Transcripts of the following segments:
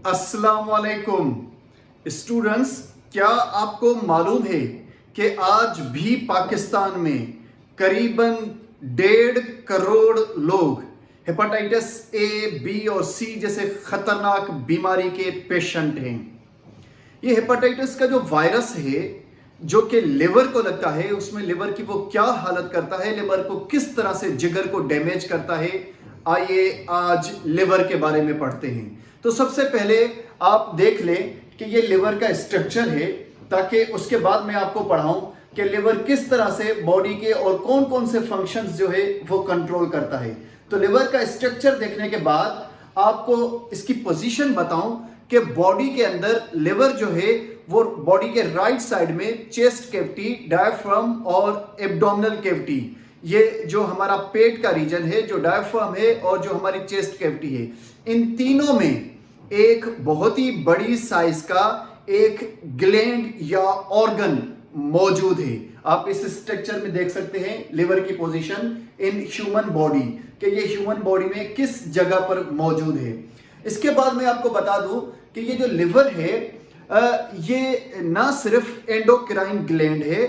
अस्सलाम वालेकुम स्टूडेंट्स, क्या आपको मालूम है कि आज भी पाकिस्तान में करीबन 1.5 करोड़ लोग हेपेटाइटिस ए, बी और सी जैसे खतरनाक बीमारी के पेशेंट हैं। ये हेपेटाइटिस का जो वायरस है जो कि लिवर को लगता है, उसमें लिवर की वो क्या हालत करता है, लिवर को किस तरह से जिगर को डैमेज करता है, आइए आज लिवर के बारे में पढ़ते हैं। तो सबसे पहले आप देख लें कि ये लिवर का स्ट्रक्चर है, ताकि उसके बाद मैं आपको पढ़ाऊं कि लिवर किस तरह से बॉडी के और कौन कौन से फंक्शंस जो है वो कंट्रोल करता है। तो लिवर का स्ट्रक्चर देखने के बाद आपको इसकी पोजीशन बताऊं कि बॉडी के अंदर लिवर जो है वो बॉडी के राइट साइड में चेस्ट कैविटी, डायफ्राम और एब्डोमिनल कैविटी, ये जो हमारा पेट का रीजन है, जो डायफ्राम है और जो हमारी चेस्ट कैविटी है, इन तीनों में एक बहुत ही बड़ी साइज का एक ग्लैंड या ऑर्गन मौजूद है। आप इस स्ट्रक्चर में देख सकते हैं लिवर की पोजीशन इन ह्यूमन बॉडी, कि ये ह्यूमन बॉडी में किस जगह पर मौजूद है। इसके बाद मैं आपको बता दूं कि ये जो लिवर है ये ना सिर्फ एंडोक्राइन ग्लैंड है,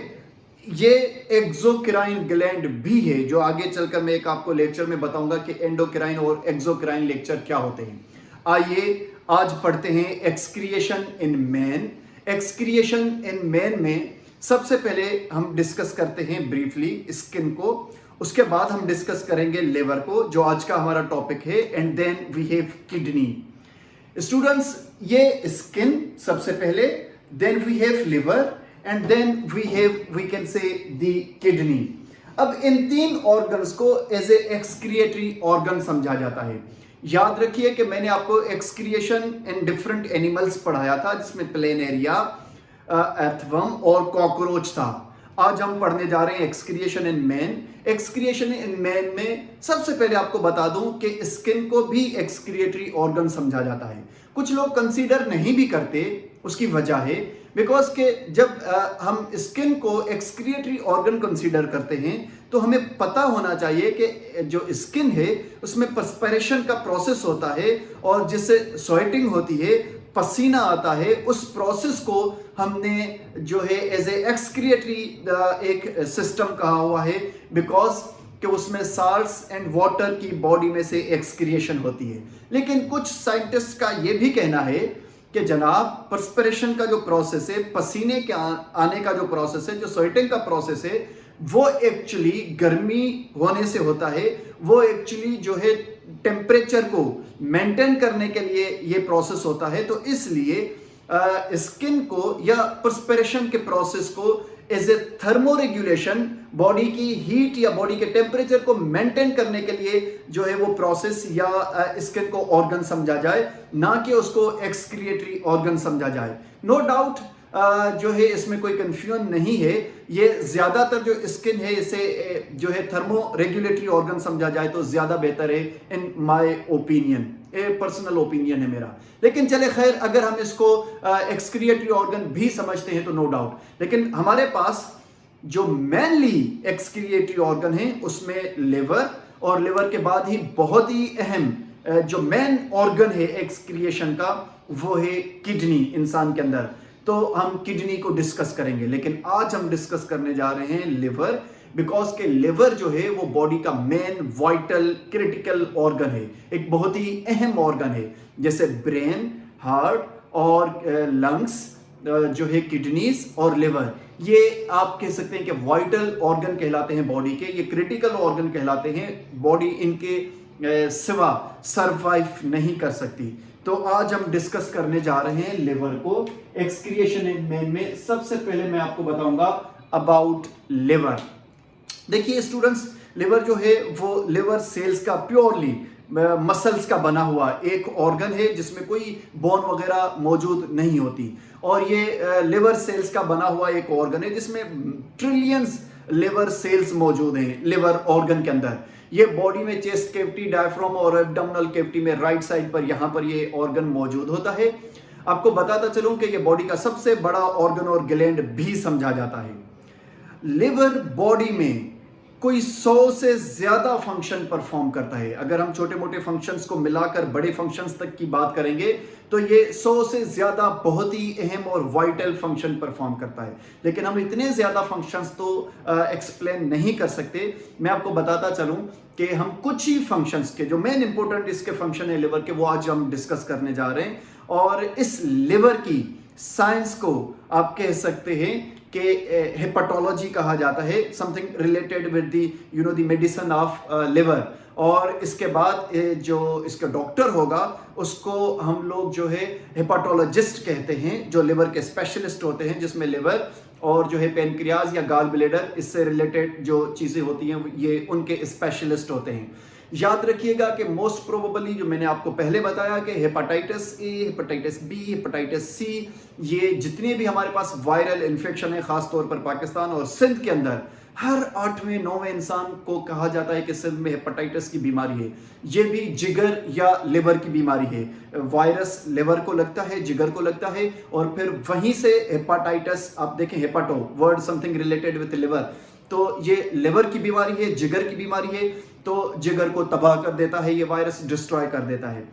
ये एक्सोक्राइन ग्लैंड भी है, जो आगे चलकर मैं एक आपको लेक्चर में बताऊंगा कि एंडोक्राइन और एक्सोक्राइन लेक्चर क्या होते हैं। आइए आज पढ़ते हैं excretion in man. Excretion in man में सबसे पहले हम डिस्कस करते हैं ब्रीफली स्किन को, उसके बाद हम डिस्कस करेंगे लिवर को, जो आज का हमारा टॉपिक है, and then we have kidney. Students, ये स्किन सबसे पहले, then we have liver and then we can say the kidney. अब इन तीन ऑर्गन्स को एज ए एक्सक्रिएटरी ऑर्गन समझा जाता है। याद रखिए कि मैंने आपको एक्सक्रिएशन इन डिफरेंट एनिमल्स पढ़ाया था, जिसमें प्लेनेरिया, अर्थवर्म और कॉकरोच था। आज हम पढ़ने जा रहे हैं excretion in man. Excretion in man में सबसे पहले आपको बता दूं कि स्किन को भी एक्सक्रिएटरी ऑर्गन समझा जाता है। कुछ लोग कंसीडर नहीं भी करते, उसकी वजह है बिकॉज के जब हम स्किन को एक्सक्रिएटरी ऑर्गन कंसीडर करते हैं तो हमें पता होना चाहिए कि जो स्किन है उसमें पर्सपिरेशन का प्रोसेस होता है, और जिससे स्वेटिंग होती है, पसीना आता है, उस प्रोसेस को हमने जो है एज ए एक्सक्रिएटरी एक सिस्टम कहा हुआ है, बिकॉज कि उसमें साल्ट्स एंड वाटर की बॉडी में से एक्सक्रिएशन होती है। लेकिन कुछ साइंटिस्ट का ये भी कहना है कि जनाब पर्सपिरेशन का जो प्रोसेस है, पसीने के आने का जो प्रोसेस है, जो स्वेटिंग का प्रोसेस है, वो एक्चुअली गर्मी होने से होता है। वो एक्चुअली जो है टेम्परेचर को मेंटेन करने के लिए ये प्रोसेस होता है। तो इसलिए स्किन को या पर्सपिरेशन के प्रोसेस को as a thermoregulation, body की हीट या बॉडी के टेम्परेचर को मेंटेन करने के लिए जो है वो प्रोसेस या स्किन को ऑर्गन समझा जाए, ना कि उसको एक्सक्रिएटरी ऑर्गन समझा जाए। नो डाउट जो है इसमें कोई कंफ्यूजन नहीं है। ये ज्यादातर जो स्किन है इसे जो है थर्मो रेगुलेटरी ऑर्गन समझा जाए तो ज्यादा बेहतर है, इन माय ओपिनियन, ये पर्सनल ओपिनियन है मेरा। लेकिन चले खैर, अगर हम इसको एक्सक्रिएटरी ऑर्गन भी समझते हैं तो नो डाउट। लेकिन हमारे पास जो मेनली एक्सक्रिएटरी ऑर्गन है उसमें लिवर, और लिवर के बाद ही बहुत ही अहम जो मेन ऑर्गन है एक्सक्रिएशन का, वो है किडनी इंसान के अंदर। तो हम किडनी को डिस्कस करेंगे, लेकिन आज हम डिस्कस करने जा रहे हैं लिवर, बिकॉज के लिवर जो है वो बॉडी का मेन वाइटल क्रिटिकल ऑर्गन है, एक बहुत ही अहम ऑर्गन है। जैसे ब्रेन, हार्ट और लंग्स जो है, किडनीज और लिवर, ये आप कह सकते हैं कि वाइटल ऑर्गन कहलाते हैं बॉडी के, ये क्रिटिकल ऑर्गन कहलाते हैं। बॉडी इनके सिवा सरवाइव नहीं कर सकती। तो आज हम डिस्कस करने जा रहे हैं लिवर को एक्सक्रिएशन इन मैन में। सबसे पहले मैं आपको बताऊंगा अबाउट लिवर। देखिए स्टूडेंट्स, लिवर जो है वो लिवर सेल्स का प्योरली मसल्स का बना हुआ एक ऑर्गन है, जिसमें कोई बोन वगैरह मौजूद नहीं होती, और ये लिवर सेल्स का बना हुआ एक ऑर्गन है जिसमें ट्रिलियंस लिवर सेल्स मौजूद हैं लिवर ऑर्गन के अंदर। ये बॉडी में चेस्ट कैविटी, डायफ्राम और एब्डोमिनल कैविटी में राइट साइड पर यहां पर ये ऑर्गन मौजूद होता है। आपको बताता चलूं कि ये बॉडी का सबसे बड़ा ऑर्गन और ग्लैंड भी समझा जाता है। लिवर बॉडी में कोई 100 से ज्यादा फंक्शन परफॉर्म करता है। अगर हम छोटे मोटे फंक्शंस को मिलाकर बड़े फंक्शंस तक की बात करेंगे तो ये 100 से ज़्यादा बहुत ही अहम और वाइटल फंक्शन परफॉर्म करता है। लेकिन हम इतने ज़्यादा फंक्शंस तो एक्सप्लेन नहीं कर सकते। मैं आपको बताता चलूँ कि हम कुछ ही फंक्शंस के जो मेन इंपॉर्टेंट इसके फंक्शन है लिवर के, वो आज हम डिस्कस करने जा रहे हैं। और इस लिवर की साइंस को आप कह सकते हैं कि हेपाटोलॉजी कहा जाता है, something related with the medicine of liver. और इसके बाद जो इसका डॉक्टर होगा उसको हम लोग जो है हेपाटोलॉजिस्ट कहते हैं, जो लिवर के स्पेशलिस्ट होते हैं, जिसमें लिवर और जो है पेनक्रियाज या गाल ब्लेडर, इससे रिलेटेड जो चीज़ें होती हैं ये उनके स्पेशलिस्ट होते हैं। याद रखिएगा कि मोस्ट प्रोबेबली जो मैंने आपको पहले बताया कि hepatitis A, hepatitis B, hepatitis C, ये जितने भी हमारे पास वायरल इन्फेक्शन है, खासतौर पर पाकिस्तान और सिंध के अंदर हर 8वें 9वें इंसान को कहा जाता है कि सिंध में हेपाटाइटिस की बीमारी है। ये भी जिगर या लिवर की बीमारी है। वायरस लिवर को लगता है, जिगर को लगता है, और फिर वहीं से हेपाटाइटिस, आप देखें hepato word something related with liver, तो ये लिवर की बीमारी है, जिगर की बीमारी है। तो जिगर को तबाह कर देता है, ये वायरस डिस्ट्रॉय कर देता है।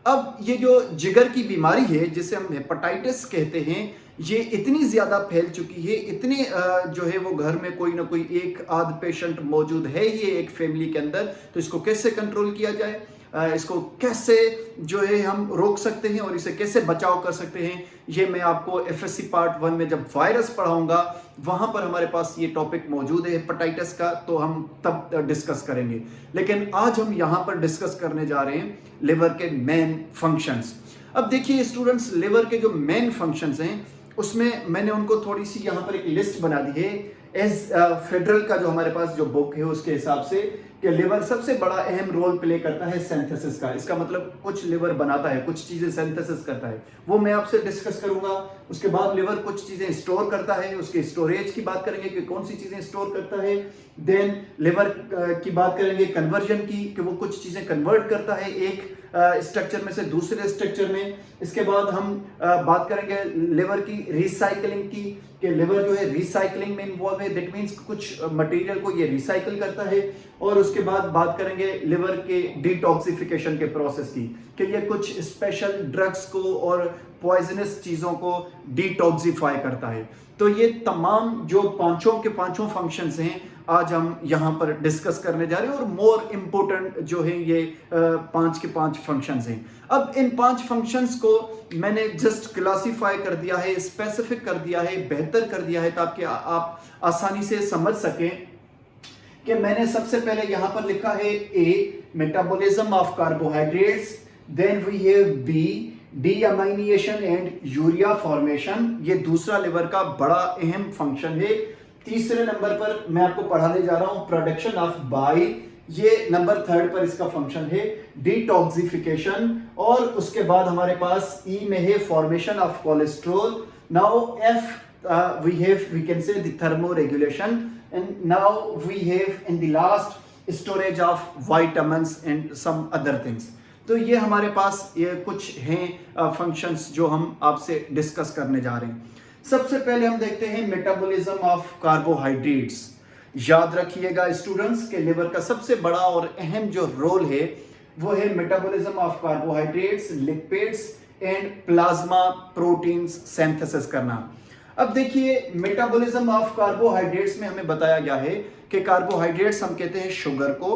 अब ये जो जिगर की बीमारी है जिसे हम हेपाटाइटिस कहते हैं, ये इतनी ज़्यादा फैल चुकी है, इतनी जो है वो घर में कोई ना कोई एक आध पेशेंट मौजूद है ही एक फैमिली के अंदर। तो इसको कैसे कंट्रोल किया जाए, इसको कैसे जो है हम रोक सकते हैं और इसे कैसे बचाव कर सकते हैं, ये मैं आपको एफएससी पार्ट 1 में जब वायरस पढ़ाऊंगा वहां पर हमारे पास ये टॉपिक मौजूद है हेपेटाइटिस का, तो हम तब डिस्कस करेंगे। लेकिन आज हम यहां पर डिस्कस करने जा रहे हैं लिवर के मेन फंक्शंस। अब देखिए स्टूडेंट्स, लिवर के जो मेन फंक्शंस हैं उसमें मैंने उनको थोड़ी सी यहाँ पर एक लिस्ट बना दी है एज फेडरल का जो हमारे पास जो बुक है उसके हिसाब से, कि लिवर सबसे बड़ा अहम रोल प्ले करता है सिंथेसिस का। इसका मतलब कुछ लिवर बनाता है, कुछ चीजें सिंथेसिस करता है, वो मैं आपसे डिस्कस करूंगा। उसके बाद लिवर कुछ चीजें स्टोर करता है, उसके स्टोरेज की बात करेंगे कि कौन सी चीजें स्टोर करता है। देन लिवर की बात करेंगे कन्वर्जन की, कि वो कुछ चीजें कन्वर्ट करता है एक स्ट्रक्चर में से दूसरे स्ट्रक्चर में। इसके बाद हम बात करेंगे लिवर की रिसाइकलिंग की, कि लिवर जो है रिसाइकलिंग में इन्वॉल्व है, दैट मीन्स कुछ मटेरियल को ये रिसाइकल करता है। और उसके बाद बात करेंगे लिवर के डिटॉक्सिफिकेशन के प्रोसेस की, कि ये कुछ स्पेशल ड्रग्स को और पॉइजनस चीजों को डिटॉक्सिफाई करता है। तो ये तमाम जो पांचों के पांचों फंक्शंस हैं आज हम यहाँ पर डिस्कस करने जा रहे हैं, और मोर इम्पोर्टेंट जो है ये 5 के 5 फंक्शंस हैं। अब इन 5 फंक्शंस को मैंने जस्ट क्लासिफाई कर दिया है, स्पेसिफिक कर दिया है, बेहतर कर दिया है, ताकि आप आसानी से समझ सकें। कि मैंने सबसे पहले यहाँ पर लिखा है A, metabolism of carbohydrates, then we have B, deamination and urea formation, ये दूसरा लिवर का बड़ा अहम फंक्शन है। तीसरे नंबर पर मैं आपको पढ़ाने जा रहा हूं प्रोडक्शन ऑफ बाइल, ये नंबर 3 पर इसका फंक्शन है, डिटॉक्सिफिकेशन। और उसके बाद हमारे पास ई में है formation of cholesterol. Now if we can say the thermoregulation, and now we have in the last storage of vitamins and some other things. तो ये हमारे पास ये कुछ हैं फंक्शंस जो हम आपसे डिस्कस करने जा रहे हैं। सबसे पहले हम देखते हैं मेटाबॉलिज्म ऑफ कार्बोहाइड्रेट्स। याद रखिएगा स्टूडेंट्स के लिवर का सबसे बड़ा और अहम जो रोल है वो है metabolism of carbohydrates, lipids and plasma proteins synthesis करना। अब देखिए मेटाबॉलिज्म ऑफ कार्बोहाइड्रेट्स में हमें बताया गया है कि कार्बोहाइड्रेट्स हम कहते हैं शुगर को,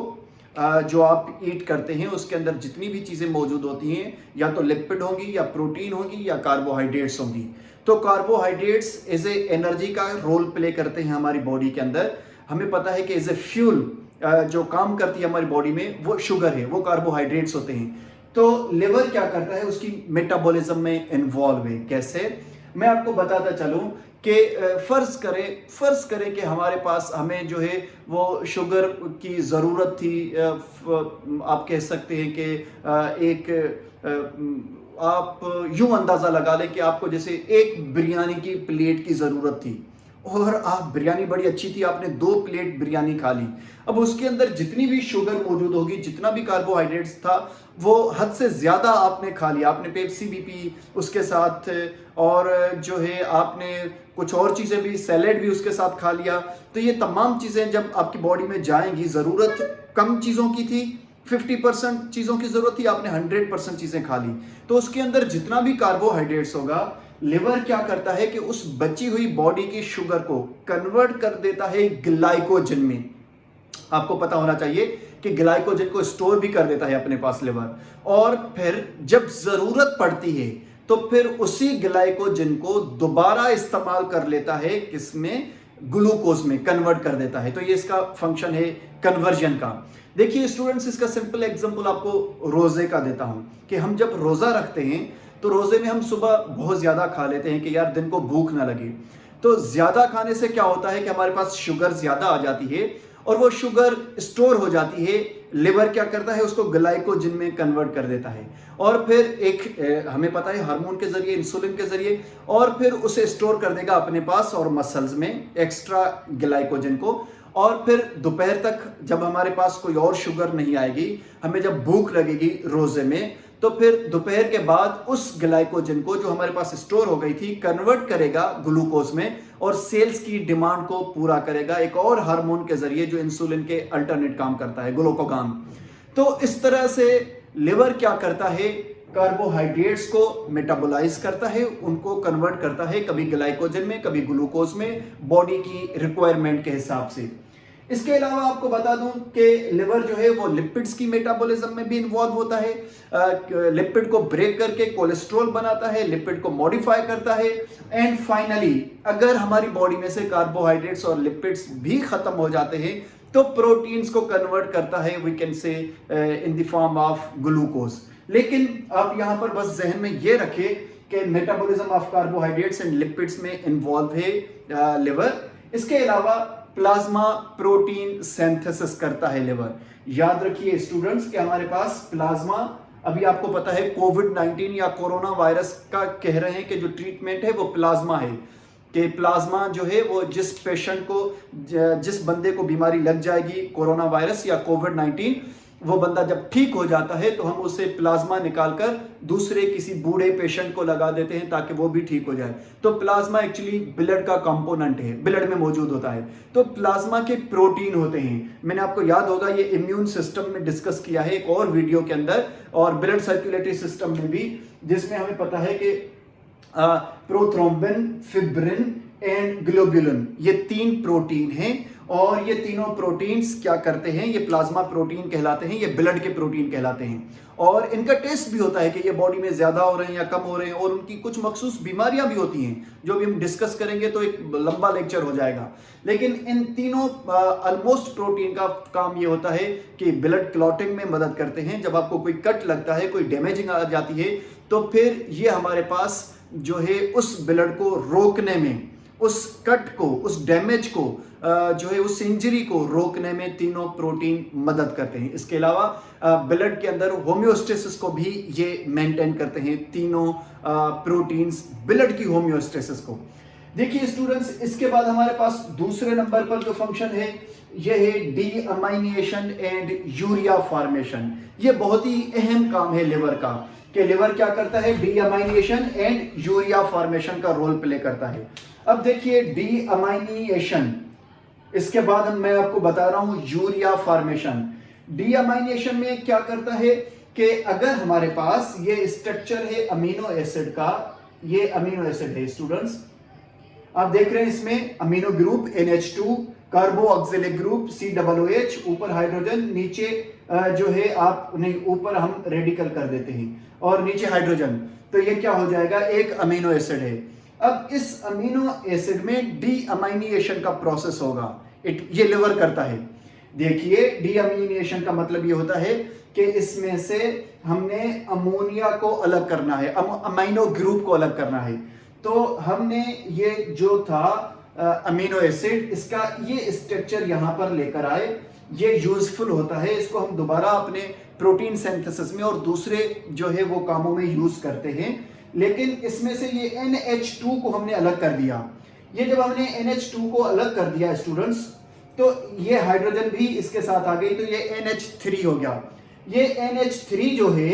जो आप ईट करते हैं उसके अंदर जितनी भी चीजें मौजूद होती हैं या तो लिपिड होंगी या प्रोटीन होगी या कार्बोहाइड्रेट्स होंगी। तो कार्बोहाइड्रेट्स एज ए एनर्जी का रोल प्ले करते हैं हमारी बॉडी के अंदर। हमें पता है कि एज ए फ्यूल जो काम करती है हमारी बॉडी में वो शुगर है, वो कार्बोहाइड्रेट्स होते हैं। तो लिवर क्या करता है, उसकी मेटाबॉलिज्म में इन्वॉल्व है। कैसे, मैं आपको बताता चलूं कि फर्ज करें कि हमारे पास हमें जो है वो शुगर की ज़रूरत थी। आप कह सकते हैं कि आप यूं अंदाज़ा लगा लें कि आपको जैसे एक बिरयानी की प्लेट की ज़रूरत थी और आप बिरयानी बड़ी अच्छी थी, आपने 2 प्लेट बिरयानी खा ली। अब उसके अंदर जितनी भी शुगर मौजूद होगी, जितना भी कार्बोहाइड्रेट्स था, वो हद से ज़्यादा आपने खा लिया। आपने पेप्सी भी पी उसके साथ, और जो है आपने कुछ और चीज़ें भी, सैलेड भी उसके साथ खा लिया। तो ये तमाम चीज़ें जब आपकी बॉडी में जाएंगी, ज़रूरत कम चीज़ों की थी 50% चीज़ों की ज़रूरत थी, आपने 100% चीज़ें खा ली, तो उसके अंदर जितना भी कार्बोहाइड्रेट्स होगा, लिवर क्या करता है कि उस बची हुई बॉडी की शुगर को कन्वर्ट कर देता है ग्लाइकोजन में। आपको पता होना चाहिए कि ग्लाइकोजन को स्टोर भी कर देता है अपने पास लिवर, और फिर जब ज़रूरत पड़ती है तो फिर उसी ग्लाइकोजन को दोबारा इस्तेमाल कर लेता है, किसमें? ग्लूकोज में कन्वर्ट कर देता है। तो ये इसका फंक्शन है कन्वर्जन का। देखिए स्टूडेंट्स, इसका सिंपल एग्जांपल आपको रोजे का देता हूं कि हम जब रोजा रखते हैं तो रोजे में हम सुबह बहुत ज्यादा खा लेते हैं कि यार दिन को भूख ना लगे। तो ज्यादा खाने से क्या होता है कि हमारे पास शुगर ज्यादा आ जाती है और वो शुगर स्टोर हो जाती है। लिवर क्या करता है? उसको ग्लाइकोजन में कन्वर्ट कर देता है और फिर एक हमें पता है हार्मोन के जरिए, इंसुलिन के जरिए, और फिर उसे स्टोर कर देगा अपने पास और मसल्स में एक्स्ट्रा ग्लाइकोजन को। और फिर दोपहर तक जब हमारे पास कोई और शुगर नहीं आएगी, हमें जब भूख लगेगी रोजे में, तो फिर दोपहर के बाद उस ग्लाइकोजन को जो हमारे पास स्टोर हो गई थी कन्वर्ट करेगा ग्लूकोज में और सेल्स की डिमांड को पूरा करेगा एक और हार्मोन के जरिए जो इंसुलिन के अल्टरनेट काम करता है, ग्लूकागॉन। तो इस तरह से लिवर क्या करता है? कार्बोहाइड्रेट्स को मेटाबोलाइज करता है, उनको कन्वर्ट करता है कभी ग्लाइकोजन में कभी ग्लूकोज में, बॉडी की रिक्वायरमेंट के हिसाब से। इसके अलावा आपको बता दूं कि लिवर जो है वो लिपिड्स की मेटाबॉलिज्म में भी इन्वॉल्व होता है। लिपिड को ब्रेक करके कोलेस्ट्रॉल बनाता है, लिपिड को मॉडिफाई करता है, एंड फाइनली अगर हमारी बॉडी में से कार्बोहाइड्रेट्स और लिपिड्स भी खत्म हो जाते हैं तो प्रोटीन्स को कन्वर्ट करता है, we can say in the form of glucose. लेकिन आप यहां पर बस जहन में ये रखें कि metabolism of carbohydrates and lipids में इन्वॉल्व है लिवर। इसके अलावा प्लाज्मा प्रोटीन सिंथेसिस करता है लिवर। याद रखिए स्टूडेंट्स कि हमारे पास प्लाज्मा, अभी आपको पता है कोविड-19 या कोरोना वायरस का कह रहे हैं कि जो ट्रीटमेंट है वो प्लाज्मा है, कि प्लाज्मा जो है वो जिस पेशेंट को, जिस बंदे को बीमारी लग जाएगी कोरोना वायरस या कोविड-19, वो बंदा जब ठीक हो जाता है तो हम उससे प्लाज्मा निकालकर दूसरे किसी बूढ़े पेशेंट को लगा देते हैं ताकि वो भी ठीक हो जाए। तो प्लाज्मा एक्चुअली ब्लड का कंपोनेंट है, ब्लड में मौजूद होता है। तो प्लाज्मा के प्रोटीन होते हैं, मैंने आपको याद होगा ये इम्यून सिस्टम में डिस्कस किया है एक और वीडियो के अंदर, और ब्लड सर्कुलेटरी सिस्टम में भी, जिसमें हमें पता है कि प्रोथ्रोम्बिन, फिब्रिन एंड ग्लोबुलिन, ये 3 प्रोटीन हैं, और ये तीनों प्रोटीन्स क्या करते हैं? ये प्लाज्मा प्रोटीन कहलाते हैं, ये ब्लड के प्रोटीन कहलाते हैं, और इनका टेस्ट भी होता है कि ये बॉडी में ज्यादा हो रहे हैं या कम हो रहे हैं, और उनकी कुछ मखसूस बीमारियां भी होती हैं जो भी हम डिस्कस करेंगे तो एक लंबा लेक्चर हो जाएगा। लेकिन इन तीनों ऑलमोस्ट प्रोटीन का काम ये होता है कि ब्लड क्लॉटिंग में मदद करते हैं। जब आपको कोई कट लगता है, कोई डैमेजिंग आ जाती है, तो फिर ये हमारे पास जो है उस ब्लड को रोकने में, उस कट को, उस डैमेज को, जो है उस इंजरी को रोकने में तीनों प्रोटीन मदद करते हैं। इसके अलावा ब्लड के अंदर होम्योस्टेसिस को भी ये मेंटेन करते हैं, तीनों प्रोटीन्स ब्लड की होम्योस्टेसिस को। देखिए स्टूडेंट्स, इसके बाद हमारे पास दूसरे नंबर पर जो फंक्शन है ये है डीअमाइनेशन एंड यूरिया फॉर्मेशन। ये बहुत ही अहम काम है लिवर का, कि लिवर क्या करता है? डीअमाइनेशन एंड यूरिया फॉर्मेशन का रोल प्ले करता है। अब देखिए डीअमाइनेशन, इसके बाद मैं आपको बता रहा हूं यूरिया फॉर्मेशन। डीअमाइनेशन में क्या करता है कि अगर हमारे पास ये स्ट्रक्चर है अमीनो एसिड का, ये अमीनो एसिड है स्टूडेंट्स, आप देख रहे हैं इसमें amino group NH2, carboxylic group COOH, ऊपर हाइड्रोजन, नीचे जो है आप उन्हें ऊपर हम रेडिकल कर देते हैं और नीचे हाइड्रोजन, तो ये क्या हो जाएगा? एक अमीनो एसिड है। अब इस अमीनो एसिड में डीअमाइनेशन का प्रोसेस होगा, ये लिवर करता है। देखिए डीअमाइनेशन का मतलब ये होता है कि इसमें से हमने अमोनिया को अलग करना है, अमीनो ग्रुप को अलग करना है। तो हमने ये जो था अमीनो एसिड, इसका ये स्ट्रक्चर यहां पर लेकर आए, ये यूजफुल होता है, इसको हम दोबारा अपने प्रोटीन सिंथेसिस में और दूसरे जो है वो कामों में यूज करते हैं। लेकिन इसमें से ये NH2 को हमने अलग कर दिया। ये जब हमने NH2 को अलग कर दिया स्टूडेंट्स, तो ये हाइड्रोजन भी इसके साथ आ गई, तो ये NH3 हो गया। ये NH3 जो है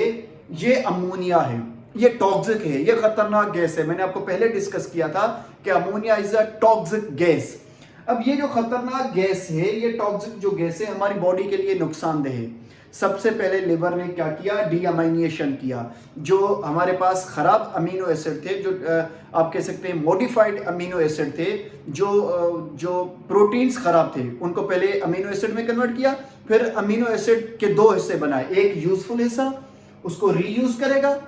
ये अमोनिया है, ये टॉक्सिक है, ये खतरनाक गैस है। मैंने आपको पहले डिस्कस किया था कि ammonia is a toxic gas. अब ये जो खतरनाक गैस है, ये टॉक्सिक जो गैस है हमारी बॉडी के लिए नुकसानदेह है। सबसे पहले लिवर ने क्या किया, डीअमाइनेशन किया। जो हमारे पास खराब अमीनो एसिड थे, जो आप कह सकते हैं मॉडिफाइड अमीनो एसिड थे, जो प्रोटीन्स खराब थे, उनको पहले अमीनो एसिड में कन्वर्ट किया, फिर अमीनो एसिड के दो हिस्से बनाए, एक यूजफुल हिस्सा उसको रीयूज करेगा,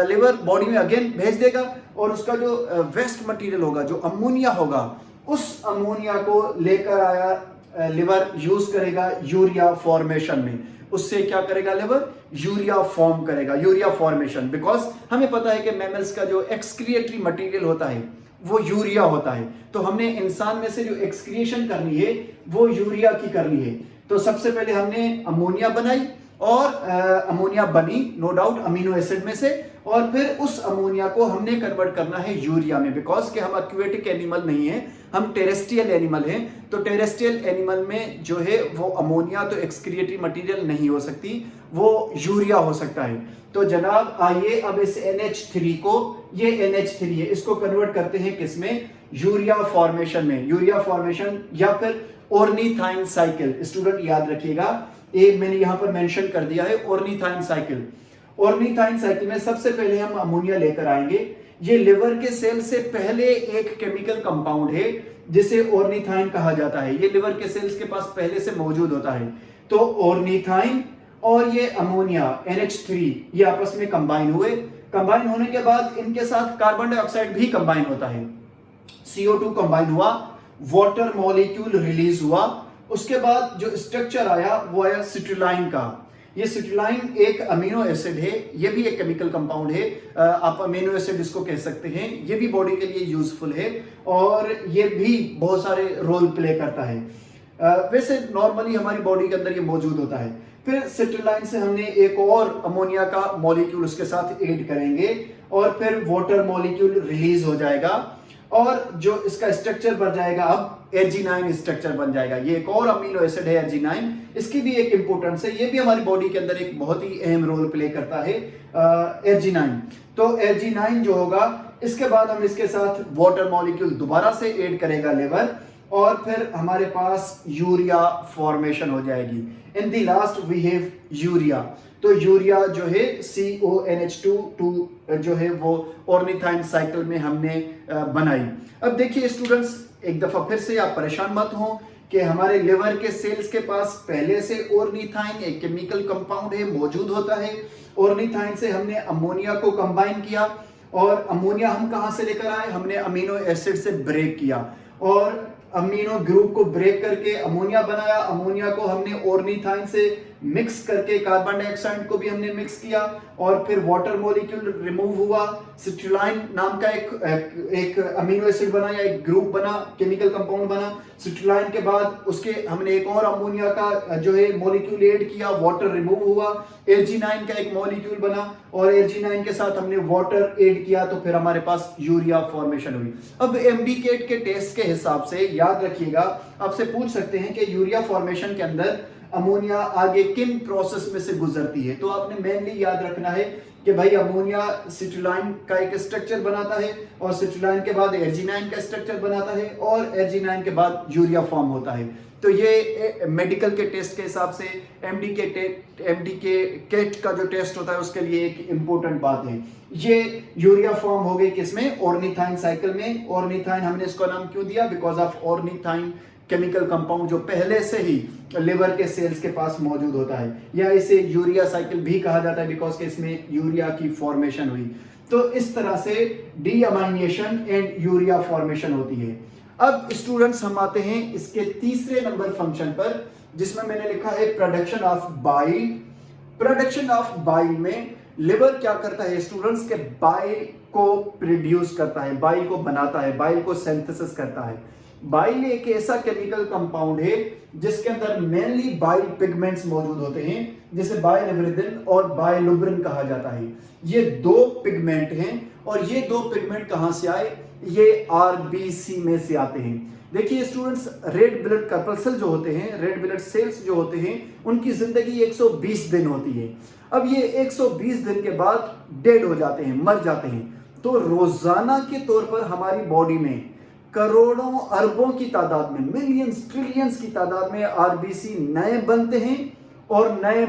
लिवर बॉडी में अगेन भेज देगा, और उसका जो वेस्ट मटेरियल होगा, जो अमोनिया होगा, उस अमोनिया को लेकर आया लिवर यूज करेगा यूरिया फॉर्मेशन में। उससे क्या करेगा लिवर, यूरिया फॉर्म करेगा, यूरिया फॉर्मेशन। बिकॉज हमें पता है कि मैमल्स का जो एक्सक्रिएटरी मटेरियल होता है वो यूरिया होता है, तो हमने इंसान में से जो एक्सक्रिएशन करनी है वो यूरिया की करनी है। तो सबसे पहले हमने अमोनिया बनाई, और अमोनिया बनी नो डाउट अमीनो एसिड में से, और फिर उस अमोनिया को हमने कन्वर्ट करना है यूरिया में। बिकॉज कि हम एक्वेटिक एनिमल नहीं है, हम टेरेस्ट्रियल एनिमल हैं, तो टेरेस्ट्रियल एनिमल में जो है वो अमोनिया तो एक्सक्रिएटरी मटेरियल नहीं हो सकती, वो यूरिया हो सकता है। तो जनाब आइए अब इस NH3 को, ये NH3 है, इसको कन्वर्ट करते हैं किसमें, यूरिया फॉर्मेशन में। यूरिया फॉर्मेशन या फिर ऑर्निथाइन साइकिल, स्टूडेंट याद रखिएगा, एक मैंने यहां पर मेंशन कर दिया है ऑर्निथाइन साइकिल। ऑर्निथाइन साइकिल में सबसे पहले हम अमोनिया लेकर आएंगे। ये लिवर के सेल से पहले एक केमिकल कंपाउंड है जिसे ऑर्निथाइन कहा जाता है, ये लिवर के सेल्स के पास पहले से मौजूद होता है। तो ऑर्निथाइन और ये अमोनिया NH3 ये आपस में कंबाइन हुए, कंबाइन होने के बाद इनके साथ कार्बन डाइऑक्साइड भी कंबाइन होता है, CO2 कंबाइन हुआ, वाटर मॉलिक्यूल रिलीज हुआ। उसके बाद जो स्ट्रक्चर आया वो आया सिट्रुलाइन का। ये सिट्रुलाइन एक अमीनो एसिड है, ये भी एक केमिकल कंपाउंड है, आप अमीनो एसिड इसको कह सकते हैं। ये भी बॉडी के लिए यूजफुल है और ये भी बहुत सारे रोल प्ले करता है। वैसे नॉर्मली हमारी बॉडी के अंदर ये मौजूद होता है। फिर सिट्रुलाइन से हमने एक और अमोनिया का मॉलिक्यूल उसके साथ ऐड करेंगे, और फिर वाटर मॉलिक्यूल रिलीज हो जाएगा, और जो इसका स्ट्रक्चर बन जाएगा अब एर्जिनाइन स्ट्रक्चर बन जाएगा। ये एक और अमीनो एसिड है एर्जिनाइन, इसकी भी एक इंपॉर्टेंस है, ये भी हमारी बॉडी के अंदर एक बहुत ही अहम रोल प्ले करता है एर्जिनाइन। तो एर्जिनाइन जो होगा, इसके बाद हम इसके साथ वाटर मॉलिक्यूल दोबारा से ऐड करेगा लिवर, और फिर हमारे पास यूरिया फॉर्मेशन हो जाएगी। In the last we have urea. तो यूरिया जो है CONH2 जो है वो ऑर्निथाइन साइकिल में हमने बनाई। अब देखिए स्टूडेंट्स, एक दफा फिर से आप परेशान मत हो कि हमारे लिवर के सेल्स के पास पहले से ऑर्निथाइन एक केमिकल कंपाउंड है, मौजूद होता है। ऑर्निथाइन से हमने अमोनिया को कंबाइन किया, और अमोनिया हम कहां से लेकर आए, हमने अमीनो एसिड से ब्रेक किया, और अमीनो ग्रुप को ब्रेक करके अमोनिया बनाया। अमोनिया को हमने ऑर्निथाइन से मिक्स करके कार्बन डाइऑक्साइड को भी हमने मिक्स किया, और फिर वाटर मॉलिक्यूल रिमूव हुआ, सिट्रुलाइन नाम का एक अमीनो एसिड बना या एक ग्रुप बना, केमिकल कंपाउंड बना। सिट्रुलाइन के बाद उसके हमने एक और अमोनिया का जो है मॉलिक्यूल ऐड किया, वाटर रिमूव हुआ, एर्जिनाइन का एक मॉलिक्यूल बना, और एर्जिनाइन के साथ हमने वाटर ऐड किया, तो फिर हमारे पास यूरिया फॉर्मेशन हुई। अब MDCAT के टेस्ट के हिसाब से याद रखिएगा, आपसे पूछ सकते हैं कि यूरिया फॉर्मेशन के अंदर अमोनिया आगे किन प्रोसेस में से गुजरती है। तो आपने मेनली याद रखना है कि भाई अमोनिया सिट्रुलाइन का एक स्ट्रक्चर बनाता है, और सिट्रुलाइन के बाद एर्जिनाइन का स्ट्रक्चर बनाता है, और एर्जिनाइन के बाद यूरिया फॉर्म होता है। तो ये मेडिकल के टेस्ट के हिसाब से MDCAT का जो टेस्ट होता है उसके लिए एक इंपॉर्टेंट बात है। ये यूरिया फॉर्म हो गई किसमें, ऑर्निथाइन साइकिल में। ऑर्निथाइन हमने इसको नाम क्यों दिया, because of ornithine chemical compound जो पहले से ही लिवर के सेल्स के पास मौजूद होता है, या इसे यूरिया साइकिल भी कहा जाता है बिकॉज के इसमें यूरिया की फॉर्मेशन हुई। तो इस तरह से डीअमाइनेशन एंड यूरिया फॉर्मेशन होती है। अब स्टूडेंट्स हम आते हैं इसके तीसरे नंबर फंक्शन पर, जिसमें मैंने लिखा है production of bile. Production of bile में लिवर क्या करता है स्टूडेंट्स, के बाइल को प्रोड्यूस करता है, बाइल को बनाता है, बाइल को सिंथेसिस करता है। बाइल एक ऐसा केमिकल कंपाउंड है जिसके अंदर मेनली बाइल पिगमेंट्स मौजूद होते हैं, जिसे बाइलिरुबिन और बाइलुब्रिन कहा जाता है। ये दो पिगमेंट हैं, और ये दो पिगमेंट कहां से आए, ये RBC में से आते हैं। देखिए स्टूडेंट्स, रेड ब्लड कर्पल्सल जो होते हैं, रेड ब्लड सेल्स जो होते हैं, उनकी जिंदगी 120 दिन होती है। अब ये 120 दिन के बाद डेड हो जाते हैं, मर जाते हैं। तो रोजाना के तौर पर हमारी बॉडी में करोड़ों अरबों की तादाद में, मिलियंस ट्रिलियंस की तादाद में RBC नए बनते हैं, और नए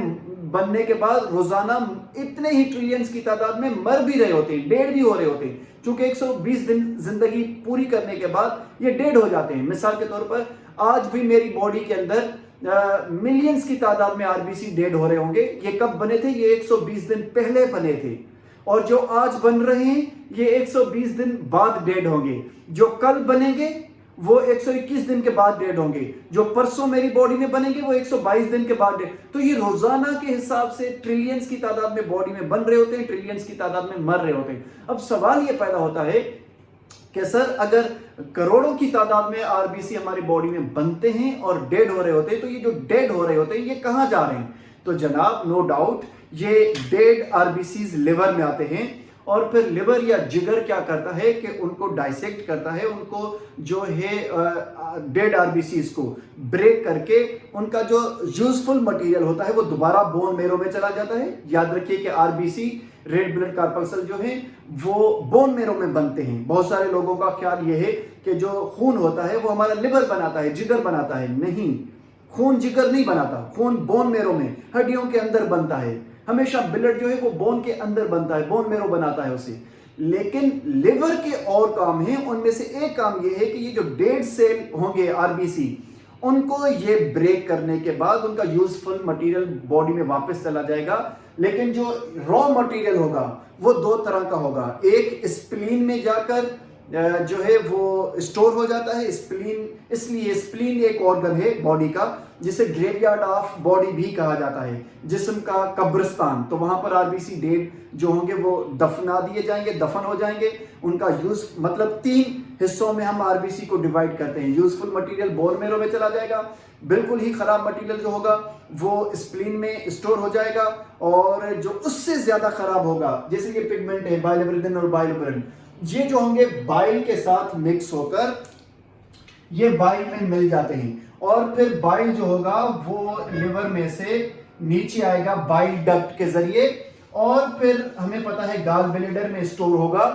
बनने के बाद रोजाना इतने ही ट्रिलियंस की तादाद में मर भी रहे होते हैं, डेड भी हो रहे होते हैं। चूंकि 120 दिन जिंदगी पूरी करने के बाद ये डेड हो जाते हैं। मिसाल के तौर पर आज भी मेरी बॉडी के अंदर मिलियंस की तादाद में आरबीसी डेड हो रहे होंगे। ये कब बने थे? ये 120 दिन पहले बने थे। और जो आज बन रहे हैं ये 120 दिन बाद डेड होंगे। जो कल बनेंगे वो 121 दिन के बाद डेड होंगे। जो परसों मेरी बॉडी में बनेंगे वो 122 दिन के बाद डेड। तो ये रोजाना के हिसाब से ट्रिलियंस की तादाद में बॉडी में बन रहे होते हैं, ट्रिलियंस की तादाद में मर रहे होते हैं। अब सवाल ये पैदा होता है कि सर अगर करोड़ों की तादाद में आरबीसी हमारी बॉडी में बनते हैं और डेड हो रहे होते हैं, तो ये जो डेड हो रहे होते हैं ये कहां जा रहे हैं? तो जनाब नो डाउट ये डेड आरबीसीज लिवर में आते हैं। और फिर लिवर या जिगर क्या करता है कि उनको डाइसेक्ट करता है, उनको जो है डेड आरबीसीज को ब्रेक करके उनका जो यूजफुल मटेरियल होता है वो दोबारा बोन मेरो में चला जाता है। याद रखिए कि आरबीसी रेड ब्लड कार्पल्सल जो है वो बोन मेरो में बनते हैं। बहुत सारे लोगों का ख्याल यह है कि जो खून होता है वो हमारा लिवर बनाता है, जिगर बनाता है। नहीं, खून जिगर नहीं बनाता, खून बोन मेरो में हड्डियों के अंदर बनता है। हमेशा ब्लड जो है वो बोन के अंदर बनता है, बोन मेरो बनाता है उसे। लेकिन लिवर के और काम हैं, उनमें से एक काम ये है कि ये जो डेड सेल होंगे आरबीसी उनको ये ब्रेक करने के बाद उनका यूजफुल मटेरियल बॉडी में वापस चला जाएगा। लेकिन जो रॉ मटेरियल होगा वो दो तरह का होगा। एक स्प्लीन में जाकर जो है वो स्टोर हो जाता है। स्प्लीन, इसलिए स्प्लीन एक ऑर्गन है बॉडी का जिसे ग्रेवयार्ड ऑफ बॉडी भी कहा जाता है, जिस्म का कब्रिस्तान। तो वहां पर आरबीसी डेड जो होंगे वो दफना दिए जाएंगे, दफन हो जाएंगे। उनका यूज मतलब 3 हिस्सों में हम आरबीसी को डिवाइड करते हैं। यूजफुल मटेरियल बोन मेरो में चला जाएगा, बिल्कुल ही खराब मटेरियल जो होगा वो स्प्लीन में स्टोर हो जाएगा, और जो उससे ज्यादा खराब होगा जैसे ये पिगमेंट है बाइलिरुबिन और बाइलिरुबिन, ये जो होंगे बाइल के साथ मिक्स होकर ये बाइल में मिल जाते हैं। और फिर बाइल जो होगा वो लिवर में से नीचे आएगा बाइल डक्ट के जरिए, और फिर हमें पता है गाल ब्लैडर में स्टोर होगा।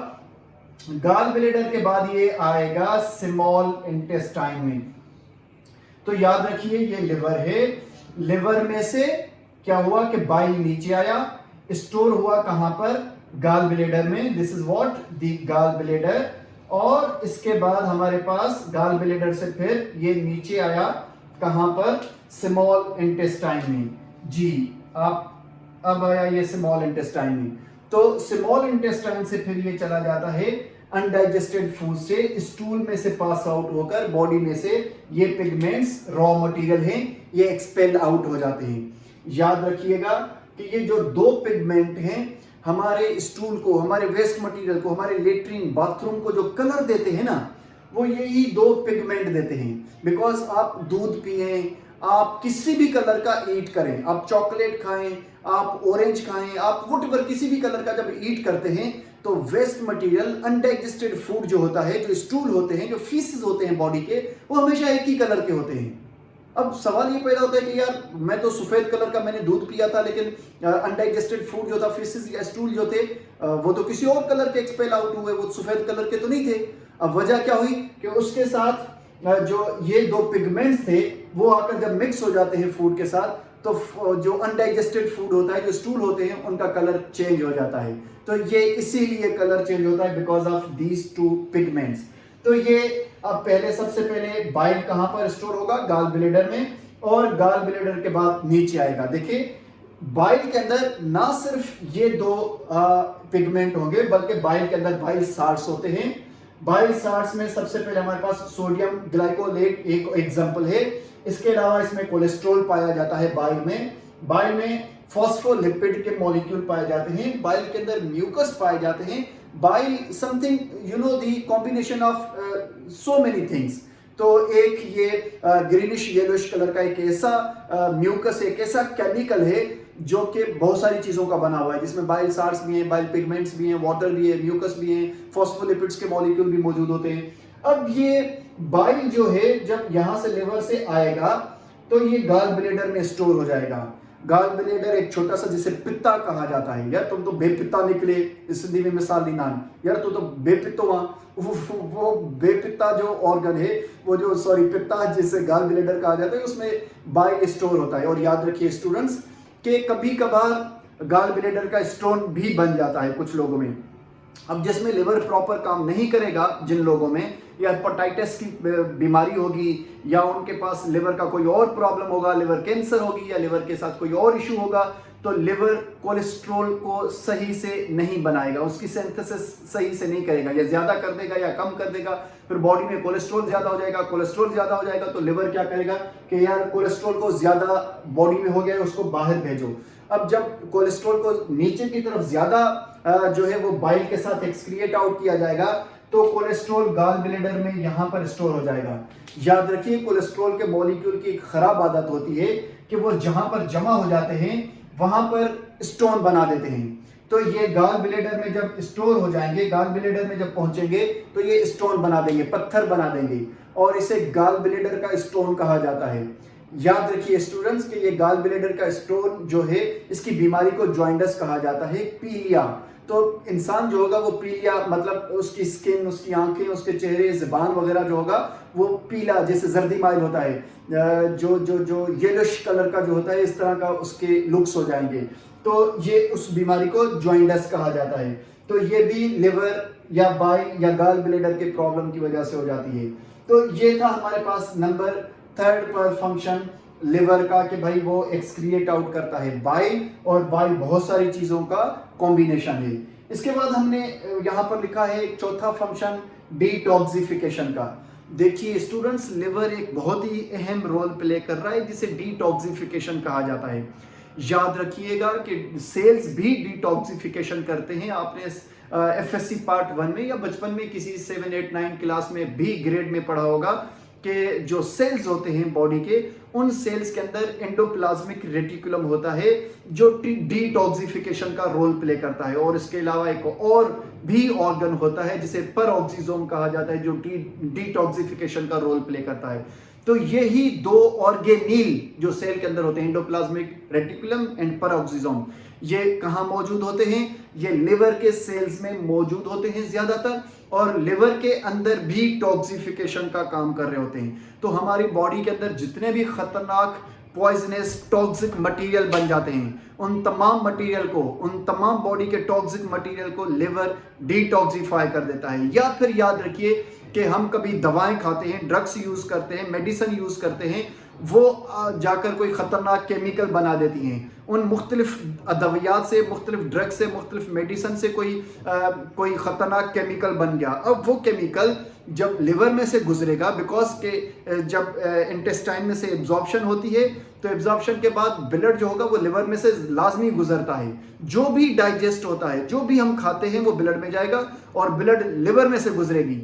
गाल ब्लैडर के बाद ये आएगा स्मॉल इंटेस्टाइन में। तो याद रखिए ये लिवर है, लिवर में से क्या हुआ कि बाइल नीचे आया, स्टोर हुआ कहां पर? गाल ब्लैडर में। This is what the gall bladder. और इसके बाद हमारे पास गाल ब्लैडर से फिर ये नीचे आया कहां पर? स्मॉल इंटेस्टाइन में। जी, आप अब आया ये स्मॉल इंटेस्टाइन में। तो स्मॉल इंटेस्टाइन से फिर ये चला जाता है अनडाइजेस्टेड फूड से, स्टूल में से पास आउट होकर बॉडी में से ये पिगमेंट्स रॉ मटेरियल हैं, ये एक्सपेल आउट हो जाते हैं। याद रखिएगा कि ये जो 2 पिगमेंट हैं हमारे स्टूल को, हमारे वेस्ट मटेरियल को, हमारे लेटरिन बाथरूम को जो कलर देते हैं ना, वो यही 2 पिगमेंट देते हैं। बिकॉज आप दूध पिए, आप किसी भी कलर का ईट करें, आप चॉकलेट खाएं, आप ऑरेंज खाएं, आप वुटएवर किसी भी कलर का जब ईट करते हैं तो वेस्ट मटेरियल अनडाइजेस्टेड फूड जो होता है, जो स्टूल होते हैं, जो फीसेस होते हैं बॉडी के, वो हमेशा एक ही कलर के होते हैं। अब सवाल ये पैदा होता है कि यार मैं तो सफेद कलर का मैंने दूध पिया था, लेकिन अनडाइजेस्टेड फूड जो था, फिशेस या स्टूल जो थे, वो तो किसी और कलर के एक्सपेल आउट हुए, वो सफेद कलर के तो नहीं थे। अब वजह क्या हुई कि उसके साथ जो ये 2 पिगमेंट्स थे वो आकर जब मिक्स हो जाते हैं फूड के साथ, तो जो अनडाइजेस्टेड फूड होता है, जो स्टूल होते हैं, उनका कलर चेंज हो जाता है। तो ये इसीलिए कलर चेंज होता है बिकॉज ऑफ दीज 2 पिगमेंट्स। तो ये अब पहले सबसे पहले बाइल कहां पर स्टोर होगा? गाल ब्लैडर में, और गाल ब्लैडर के बाद नीचे आएगा। देखिए बाइल के अंदर ना सिर्फ ये 2 पिगमेंट होंगे, बल्कि बाइल के अंदर बाइल साल्ट्स होते हैं। बाइल साल्ट्स में सबसे पहले हमारे पास सोडियम ग्लाइकोलेट एक एग्जांपल है। इसके अलावा इसमें कोलेस्ट्रॉल पाया जाता है बाइल में फॉस्फोलिपिड के मॉलिक्यूल पाए जाते हैं, बाइल के अंदर म्यूकस पाए जाते हैं। Bile something you know the combination of so many things. तो एक ये ग्रीनिश येलोइश कलर का एक ऐसा म्यूकस, एक ऐसा केमिकल है जो कि बहुत सारी चीजों का बना हुआ है, जिसमें बाइल साल्ट्स भी हैं, बाइल पिगमेंट्स भी हैं, वाटर भी है, म्यूकस भी है, फॉस्फोलिपिड्स के मॉलिक्यूल भी मौजूद होते हैं। अब ये बाइल जो है जब यहां से लिवर से आएगा तो ये गाल ब्लैडर में स्टोर हो जाएगा। गाल ब्लैडर एक छोटा सा, जिसे पित्ता कहा जाता है। यार तुम तो बेपित्ता निकले, इस हिंदी में मिसाल दी नान, यार तू तो बेपित्तो वो बेपित्ता जो ऑर्गन है, वो जो सॉरी पित्ता जिसे गाल ब्लैडर कहा जाता है, उसमें बाइल स्टोर होता है। और याद रखिए स्टूडेंट्स, कि कभी कभार गाल ब्लेडर का स्टोन भी बन जाता है कुछ लोगों में। अब जिसमें लिवर प्रॉपर काम नहीं करेगा, जिन लोगों में या हेपेटाइटिस की बीमारी होगी, या उनके पास लिवर का कोई और प्रॉब्लम होगा, लिवर कैंसर होगी, या लिवर के साथ कोई और इशू होगा, तो लिवर कोलेस्ट्रॉल को सही से नहीं बनाएगा, उसकी सिंथेसिस सही से नहीं करेगा, या ज्यादा कर देगा या कम कर देगा। फिर बॉडी में कोलेस्ट्रॉल ज्यादा हो जाएगा, कोलेस्ट्रॉल ज्यादा हो जाएगा तो लिवर क्या करेगा कि यार कोलेस्ट्रॉल को ज्यादा बॉडी में हो गया है, उसको बाहर भेजो। अब जब कोलेस्ट्रॉल को नीचे की तरफ ज्यादा जो है वो बाइल के साथ एक्सक्रिएट आउट किया जाएगा, तो कोलेस्ट्रॉल गाल ब्लेडर में यहां पर स्टोर हो जाएगा। याद रखिए, कोलेस्ट्रॉल के मॉलिक्यूल की एक खराब आदत होती है कि वो जहां पर जमा हो जाते हैं वहां पर स्टोन बना देते हैं। तो ये गाल ब्लेडर में जब स्टोर हो जाएंगे, गाल ब्लेडर में जब पहुंचेंगे तो ये स्टोन बना देंगे, पत्थर बना देंगे, और इसे गाल ब्लेडर का स्टोन कहा जाता है। याद रखिए स्टूडेंट्स कि ये गाल ब्लेडर का स्टोन जो है, इसकी बीमारी को जॉइंडस कहा जाता है, पीलिया। तो इंसान जो होगा वो पीलिया, मतलब उसकी स्किन, उसकी आंखें, उसके चेहरे, जुबान वगैरह जो होगा वो पीला, जैसे जर्दी माइल होता है, जो जो जो येलोश कलर का जो होता है, इस तरह का उसके लुक्स हो जाएंगे। तो ये उस बीमारी को जॉइंडस कहा जाता है। तो ये भी लिवर या बाइल या गाल ब्लेडर के प्रॉब्लम की वजह से हो जाती है। तो ये था हमारे पास नंबर 3 पर फंक्शन लिवर का, कि भाई वो एक्सक्रिएट आउट करता है बाइल, और बाइल बहुत सारी चीजों का कॉम्बिनेशन है। इसके बाद हमने यहाँ पर लिखा है एक चौथा फंक्शन डिटॉक्सिफिकेशन का। देखिए स्टूडेंट्स, लिवर एक बहुत ही अहम रोल प्ले कर रहा है जिसे डिटॉक्सिफिकेशन कहा जाता है। याद रखिएगा कि सेल्स भी डिटॉक्सिफिकेशन करते हैं। आपने एफएससी पार्ट 1 में या बचपन में किसी 7, 8, 9 क्लास में भी ग्रेड में पढ़ा होगा कि जो सेल्स होते हैं बॉडी के, उन सेल्स के अंदर एंडोप्लाज्मिक रेटिकुलम होता है जो डिटॉक्सिफिकेशन का रोल प्ले करता है। और इसके अलावा एक और भी ऑर्गन होता है जिसे परऑक्सीजोम कहा जाता है, जो डिटॉक्सिफिकेशन का रोल प्ले करता है। तो यही 2 ऑर्गेनील जो सेल के अंदर होते हैं, एंडोप्लाज्मिक रेटिकुलम एंड परऑक्सीजोम, ये कहाँ मौजूद होते हैं? ये लिवर के सेल्स में मौजूद होते हैं ज्यादातर, और लिवर के अंदर भी टॉक्सिफिकेशन का काम कर रहे होते हैं। तो हमारी बॉडी के अंदर जितने भी खतरनाक पॉइजनस टॉक्सिक मटेरियल बन जाते हैं, उन तमाम मटेरियल को, उन तमाम बॉडी के टॉक्सिक मटेरियल को लिवर डिटॉक्सिफाई कर देता है। या फिर याद रखिए कि हम कभी दवाएं खाते हैं, ड्रग्स यूज करते हैं, मेडिसिन यूज करते हैं, वो जाकर कोई खतरनाक केमिकल बना देती हैं। उन मुख्तलिफ अदवियात से, मुख्तलिफ ड्रग से, मुख्तलिफ मेडिसिन से कोई खतरनाक केमिकल बन गया। अब वो केमिकल जब लिवर में से गुजरेगा, बिकॉज के जब इंटेस्टाइन में से एब्जॉर्प्शन होती है, तो एब्जॉर्प्शन के बाद ब्लड जो होगा वो लिवर में से लाजमी गुजरता है। जो भी डाइजेस्ट होता है, जो भी हम खाते हैं, वो ब्लड में जाएगा और ब्लड लिवर में से गुजरेगी।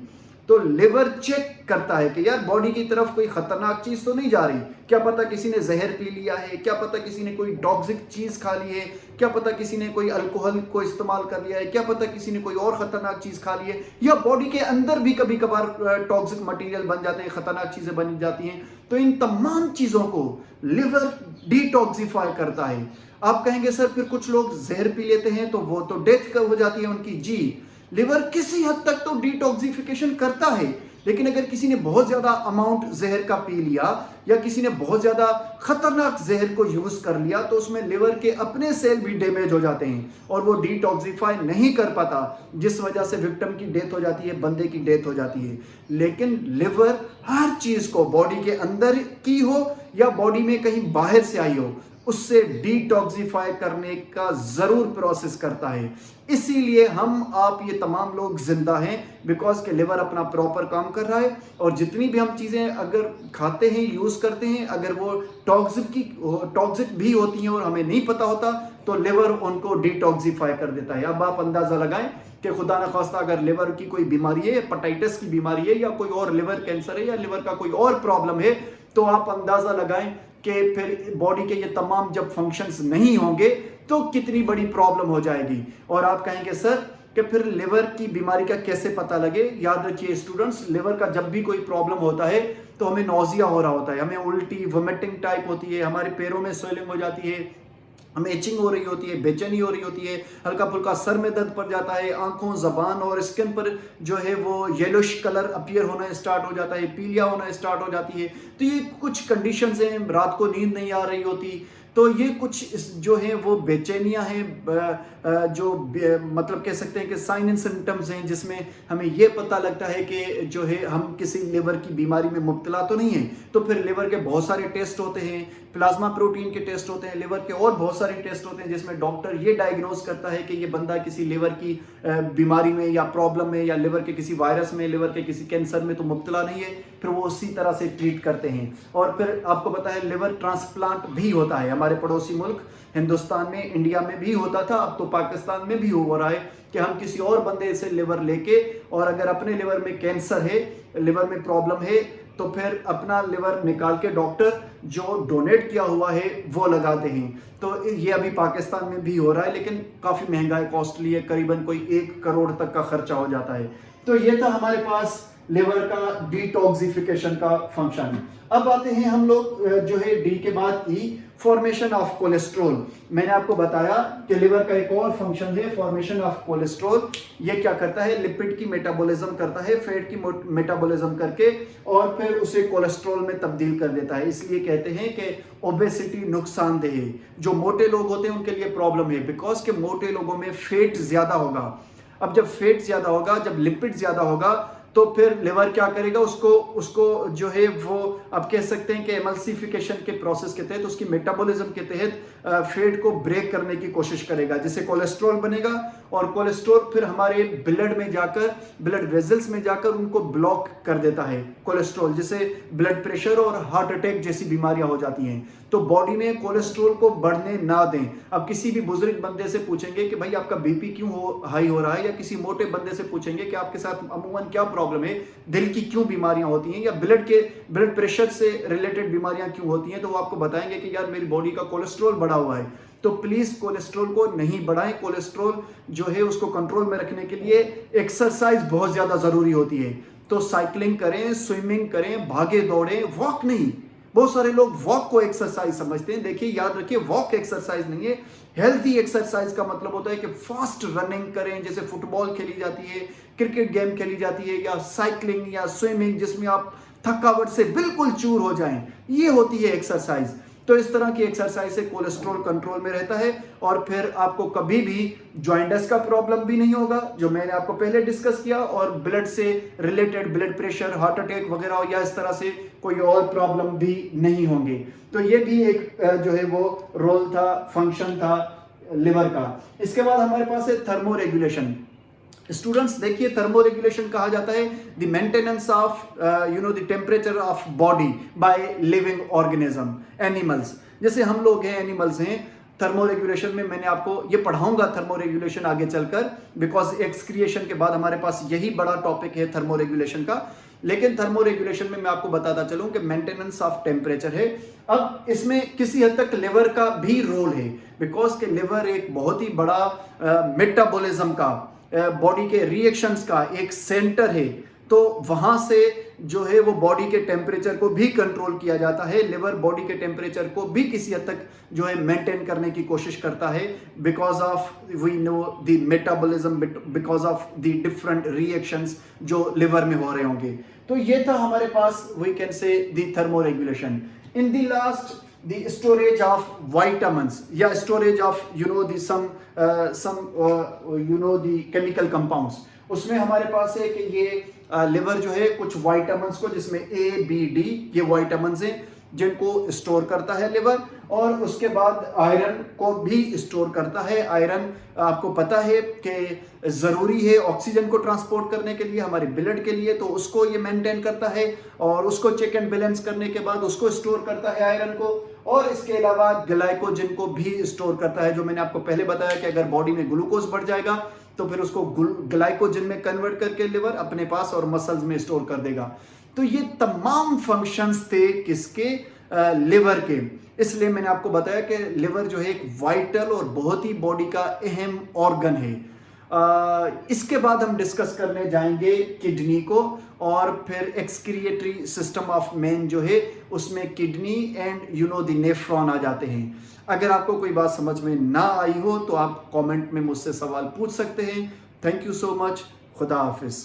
तो लिवर चेक करता है कि यार बॉडी की तरफ कोई खतरनाक चीज तो नहीं जा रही, क्या पता किसी ने जहर पी लिया है, क्या पता किसी ने कोई टॉक्सिक चीज खा ली है, क्या पता किसी ने कोई अल्कोहल को इस्तेमाल कर लिया है, क्या पता किसी ने कोई और खतरनाक चीज खा ली है, या बॉडी के अंदर भी कभी कभार टॉक्सिक मटेरियल बन जाते हैं, खतरनाक चीजें बन जाती हैं। तो इन तमाम चीजों को लिवर डिटॉक्सिफाई करता है। आप कहेंगे सर फिर कुछ लोग जहर पी लेते हैं तो वो तो डेथ हो जाती है उनकी। जी, लिवर किसी हद तक तो डिटॉक्सिफिकेशन करता है, लेकिन अगर किसी ने बहुत ज्यादा अमाउंट जहर का पी लिया या किसी ने बहुत ज्यादा खतरनाक जहर को यूज कर लिया, तो उसमें लिवर के अपने सेल भी डैमेज हो जाते हैं और वो डिटॉक्सिफाई नहीं कर पाता, जिस वजह से विक्टिम की डेथ हो जाती है, बंदे की डेथ हो जाती है। लेकिन लिवर हर चीज को, बॉडी के अंदर की हो या बॉडी में कहीं बाहर से आई हो, उससे डिटॉक्सिफाई करने का जरूर प्रोसेस करता है। इसीलिए हम आप ये तमाम लोग जिंदा हैं, बिकॉज के लिवर अपना प्रॉपर काम कर रहा है। और जितनी भी हम चीजें अगर खाते हैं, यूज करते हैं, अगर वो टॉक्सिक भी होती हैं और हमें नहीं पता होता, तो लिवर उनको डिटॉक्सिफाई कर देता है। अब आप अंदाजा लगाएं कि खुदा न खास्ता अगर लिवर की कोई बीमारी है, हेपेटाइटिस की बीमारी है, या कोई और लिवर कैंसर है, या लिवर का कोई और प्रॉब्लम है, तो आप अंदाजा लगाएं कि फिर बॉडी के ये तमाम जब फंक्शंस नहीं होंगे तो कितनी बड़ी प्रॉब्लम हो जाएगी। और आप कहेंगे सर कि फिर लिवर की बीमारी का कैसे पता लगे? याद रखिए स्टूडेंट्स, लिवर का जब भी कोई प्रॉब्लम होता है तो हमें नौजिया हो रहा होता है, हमें उल्टी वोमिटिंग टाइप होती है, हमारे पैरों में स्वेलिंग हो जाती है, हमें इचिंग हो रही होती है, बेचैनी हो रही होती है, हल्का फुल्का सर में दर्द पड़ जाता है, आंखों, जबान और स्किन पर जो है वो येलोश कलर अपीयर होना स्टार्ट हो जाता है, पीलिया होना स्टार्ट हो जाती है। तो ये कुछ कंडीशंस हैं, रात को नींद नहीं आ रही होती, तो ये कुछ जो है वो बेचैनियाँ हैं, जो मतलब कह सकते हैं कि साइन एंड सिम्टम्स हैं, जिसमें हमें ये पता लगता है कि जो है हम किसी लिवर की बीमारी में मुब्तला तो नहीं है। तो फिर लिवर के बहुत सारे टेस्ट होते हैं, प्लाज्मा प्रोटीन के टेस्ट होते हैं, लिवर के और बहुत सारे टेस्ट होते हैं, जिसमें डॉक्टर ये डायग्नोज करता है कि ये बंदा किसी लिवर की बीमारी में या प्रॉब्लम में या लिवर के किसी वायरस में, लिवर के किसी कैंसर में तो मुब्तला नहीं है। फिर वो उसी तरह से ट्रीट करते हैं। और फिर आपको पता है लिवर ट्रांसप्लांट भी होता है हमारे पड़ोसी मुल्क हिंदुस्तान में, इंडिया में भी होता था, अब तो पाकिस्तान में भी हो रहा है कि हम किसी और बंदे से लिवर लेके, और अगर अपने लिवर में कैंसर है, लिवर में प्रॉब्लम है, तो फिर अपना लिवर निकाल के डॉक्टर जो डोनेट किया हुआ है वो लगाते हैं। तो ये अभी पाकिस्तान में भी हो रहा है, लेकिन काफ़ी महंगा है, कॉस्टली है, करीबन कोई 1 करोड़ तक का खर्चा हो जाता है। तो ये था हमारे पास लिवर का डिटॉक्सिफिकेशन का फंक्शन। अब आते हैं हम लोग जो है डी के बाद ई, फॉर्मेशन ऑफ कोलेस्ट्रॉल। मैंने आपको बताया कि लिवर का एक और फंक्शन है फॉर्मेशन ऑफ कोलेस्ट्रॉल। ये क्या करता है, लिपिड की मेटाबॉलिज्म करता है, फैट की मेटाबॉलिज्म करके, और फिर उसे कोलेस्ट्रॉल में तब्दील कर देता है। इसलिए कहते हैं कि ओबेसिटी नुकसानदेह है। जो मोटे लोग होते हैं उनके लिए प्रॉब्लम है, बिकॉज के मोटे लोगों में फैट ज्यादा होगा। अब जब फैट ज्यादा होगा, जब लिपिड ज्यादा होगा, तो फिर लिवर क्या करेगा, उसको जो है वो आप कह सकते हैं कि एमल्सिफिकेशन के प्रोसेस के तहत, उसकी मेटाबॉलिज्म के तहत फैट को ब्रेक करने की कोशिश करेगा, जिससे कोलेस्ट्रॉल बनेगा। और कोलेस्ट्रॉल फिर हमारे ब्लड में जाकर, ब्लड वेजल्स में जाकर उनको ब्लॉक कर देता है कोलेस्ट्रॉल, जिससे ब्लड प्रेशर और हार्ट अटैक जैसी बीमारियां हो जाती हैं। तो बॉडी में कोलेस्ट्रॉल को बढ़ने ना दें। अब किसी भी बुजुर्ग बंदे से पूछेंगे कि भाई आपका बीपी क्यों हाई हो रहा है, या किसी मोटे बंदे से पूछेंगे कि आपके साथ अमूमन क्या प्रॉब्लम है, दिल की क्यों बीमारियां होती हैं, या ब्लड प्रेशर से रिलेटेड बीमारियां क्यों होती हैं, तो वो आपको बताएंगे कि यार मेरी बॉडी का कोलेस्ट्रॉल बढ़ा हुआ है। तो प्लीज कोलेस्ट्रॉल को नहीं बढ़ाएं। कोलेस्ट्रॉल जो है उसको कंट्रोल में रखने के लिए एक्सरसाइज बहुत ज्यादा जरूरी होती है। तो साइकिलिंग करें, स्विमिंग करें, भागे दौड़ें, वॉक नहीं। बहुत सारे लोग वॉक को एक्सरसाइज समझते हैं। देखिए, याद रखिए, वॉक एक्सरसाइज नहीं है। हेल्थी एक्सरसाइज का मतलब होता है कि फास्ट रनिंग करें, जैसे फुटबॉल खेली जाती है, क्रिकेट गेम खेली जाती है, या साइकिलिंग या स्विमिंग, जिसमें आप थकावट से बिल्कुल चूर हो जाएं, ये होती है एक्सरसाइज। तो इस तरह की एक्सरसाइज से कोलेस्ट्रॉल कंट्रोल में रहता है, और फिर आपको कभी भी जॉइंट्स का प्रॉब्लम भी नहीं होगा, जो मैंने आपको पहले डिस्कस किया, और ब्लड से related blood pressure, heart attack वगैरह या इस तरह से कोई और प्रॉब्लम भी नहीं होंगे। तो ये भी एक जो है वो रोल था, फंक्शन था लिवर का। इसके बाद हमारे पास है थर्मो रेगुलेशन। स्टूडेंट्स देखिए, थर्मो रेगुलेशन कहा जाता है the maintenance of the temperature of body by living organism, animals. जैसे हम लोग हैं, एनिमल्स हैं। थर्मो रेगुलेशन में मैंने आपको ये पढ़ाऊंगा थर्मो रेगुलेशन आगे चलकर, बिकॉज एक्सक्रिएशन के बाद हमारे पास यही बड़ा टॉपिक है थर्मो रेगुलेशन का। लेकिन थर्मो रेगुलेशन में मैं आपको बताता चलूं कि मेंटेनेंस ऑफ टेम्परेचर है। अब इसमें किसी हद तक लिवर का भी रोल है, बिकॉज के लिवर एक बहुत ही बड़ा मेटाबॉलिज्म का, बॉडी के रिएक्शंस का एक सेंटर है। तो वहां से जो है वो बॉडी के टेम्परेचर को भी कंट्रोल किया जाता है। लिवर बॉडी के टेम्परेचर को भी किसी हद तक जो है मेंटेन करने की कोशिश करता है, because of we know the metabolism, because of the different reactions जो लिवर में हो रहे होंगे। तो ये था हमारे पास, we can say the thermoregulation. In the last, the storage of vitamins या storage of some the chemical compounds, उसमें हमारे पास है कि ये लिवर जो है कुछ विटामिन्स को, जिसमें A, B, D ये विटामिन्स हैं जिनको स्टोर करता है लिवर, और उसके बाद आयरन को भी स्टोर करता है। आयरन आपको पता है कि ज़रूरी है ऑक्सीजन को ट्रांसपोर्ट करने के लिए, हमारे ब्लड के लिए, तो उसको ये मेंटेन करता है, और उसको चेक एंड बैलेंस करने के बाद उसको स्टोर करता है आयरन को। और इसके अलावा ग्लाइकोजन को भी स्टोर करता है, जो मैंने आपको पहले बताया कि अगर बॉडी में ग्लूकोज बढ़ जाएगा तो फिर उसको ग्लाइकोजन में कन्वर्ट करके लिवर अपने पास और मसल्स में स्टोर कर देगा। तो ये तमाम फंक्शंस थे किसके, लिवर के। इसलिए मैंने आपको बताया कि लिवर जो है एक वाइटल और बहुत ही बॉडी का अहम ऑर्गन है। इसके बाद हम डिस्कस करने जाएंगे किडनी को, और फिर एक्सक्रिएटरी सिस्टम ऑफ मैन जो है उसमें किडनी एंड द नेफ्रॉन आ जाते हैं। अगर आपको कोई बात समझ में ना आई हो तो आप कमेंट में मुझसे सवाल पूछ सकते हैं। Thank you so much. खुदा हाफिज।